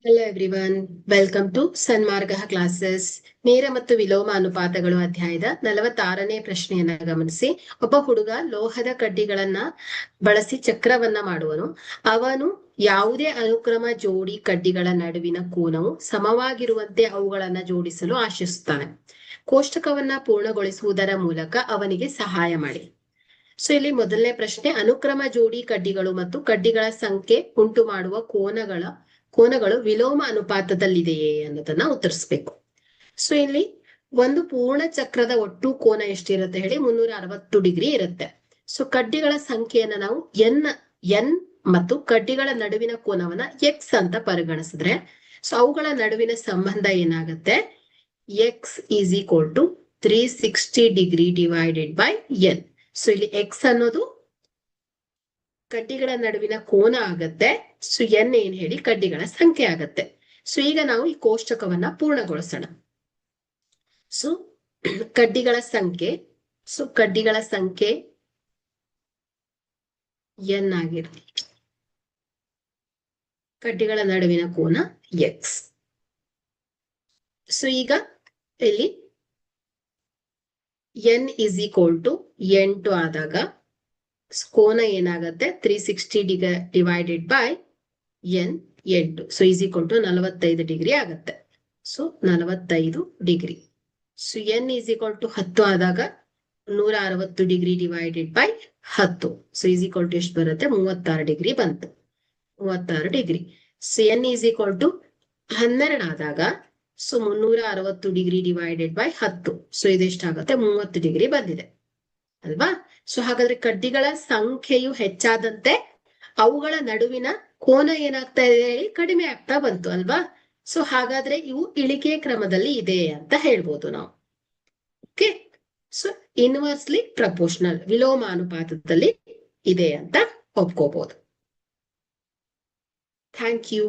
Hello everyone, welcome to Sanmarga classes. ನೇರ ಮತ್ತು ವಿಲೋಮ ಅನುಪಾತಗಳು ಅಧ್ಯಾಯದ 46ನೇ ಪ್ರಶ್ನೆಯನ್ನ ಗಮನಿಸಿ. ಒಬ್ಬ ಹುಡುಗ ಲೋಹದ ಕಡ್ಡಿಗಳನ್ನ ಬಳಸಿ ಚಕ್ರವನ್ನ ಮಾಡುವನು. ಅವನು ಯಾವುದೇ ಅನುಕ್ರಮ ಜೋಡಿ ಕಡ್ಡಿಗಳ ನಡುವಿನ ಕೋನವು ಸಮವಾಗಿರುವಂತೆ ಅವುಗಳನ್ನ ಜೋಡಿಸಲು ಆಶಿಸುತ್ತಾನೆ. ಕೋಷ್ಟಕವನ್ನ ಪೂರ್ಣಗೊಳಿಸುವುದರ ಮೂಲಕ ಅವನಿಗೆ ಸಹಾಯ ಮಾಡಿ. ಸೊ ಇಲ್ಲಿ ಮೊದಲನೇ ಪ್ರಶ್ನೆ, ಅನುಕ್ರಮ ಜೋಡಿ ಕಡ್ಡಿಗಳು ಮತ್ತು ಕಡ್ಡಿಗಳ ಸಂಖ್ಯೆ ಉಂಟು ಮಾಡುವ ಕೋನಗಳು ವಿಲೋಮ ಅನುಪಾತದಲ್ಲಿದೆಯೇ ಅನ್ನೋದನ್ನ ಉತ್ತರಿಸ್ಬೇಕು. ಸೊ ಇಲ್ಲಿ ಒಂದು ಪೂರ್ಣ ಚಕ್ರದ ಒಟ್ಟು ಕೋನ ಎಷ್ಟಿರುತ್ತೆ ಹೇಳಿ? 360 ಡಿಗ್ರಿ ಇರುತ್ತೆ. ಸೊ ಕಡ್ಡಿಗಳ ಸಂಖ್ಯೆಯನ್ನ ನಾವು ಎನ್ ಮತ್ತು ಕಡ್ಡಿಗಳ ನಡುವಿನ ಕೋನವನ್ನ ಎಕ್ಸ್ ಅಂತ ಪರಿಗಣಿಸಿದ್ರೆ, ಸೊ ಅವುಗಳ ನಡುವಿನ ಸಂಬಂಧ ಏನಾಗುತ್ತೆ? X is equal to 360 degree divided by N. So ಇಲ್ಲಿ ಎಕ್ಸ್ ಅನ್ನೋದು ಕಡ್ಡಿಗಳ ನಡುವಿನ ಕೋನ ಆಗತ್ತೆ. ಸೊ ಎನ್ ಏನ್ ಹೇಳಿ? ಕಡ್ಡಿಗಳ ಸಂಖ್ಯೆ ಆಗತ್ತೆ. ಸೊ ಈಗ ನಾವು ಈ ಕೋಷ್ಟಕವನ್ನ ಪೂರ್ಣಗೊಳಿಸೋಣ. ಸೊ ಕಡ್ಡಿಗಳ ಸಂಖ್ಯೆ ಎನ್ ಆಗಿರುತ್ತೆ. ಕಡ್ಡಿಗಳ ನಡುವಿನ ಕೋನ ಎಕ್ಸ್. ಸೊ ಈಗ ಇಲ್ಲಿ ಎನ್ ಇಸ್ ಈಕ್ವಲ್ ಟು 8 ಆದಾಗ ಕೋನ ಏನಾಗತ್ತೆ? 360 divided by n 8. So is equal to 45 degree ಆಗತ್ತೆ. So 45 degree. So n is equal to 10 ಆದಾಗ 160 degree divided by 10. So is equal to ಎಷ್ಟು ಬರುತ್ತೆ? 36 ಡಿಗ್ರಿ ಬಂತು. 36 degree. So n is equal to 12 ಆದಾಗ so 360 degree divided by 10. So ಇದೆಷ್ಟಾಗುತ್ತೆ? 30 degree ಬಂದಿದೆ ಅಲ್ವಾ? So ಹಾಗಾದ್ರೆ ಕಡ್ಡಿಗಳ ಸಂಖ್ಯೆಯು ಹೆಚ್ಚಾದಂತೆ ಅವುಗಳ ನಡುವಿನ ಕೋನ ಏನಾಗ್ತಾ ಇದೆ ಹೇಳಿ? ಕಡಿಮೆ ಆಗ್ತಾ ಬಂತು ಅಲ್ವಾ? ಸೊ ಹಾಗಾದ್ರೆ ಇವು ಇಳಿಕೆ ಕ್ರಮದಲ್ಲಿ ಇದೆ ಅಂತ ಹೇಳ್ಬೋದು ನಾವು. ಓಕೆ, ಸೊ ಇನ್ವರ್ಸ್ಲಿ ಪ್ರಪೋರ್ಷನಲ್, ವಿಲೋಮ ಅನುಪಾತದಲ್ಲಿ ಇದೆ ಅಂತ ಒಪ್ಕೋಬಹುದು. Thank you.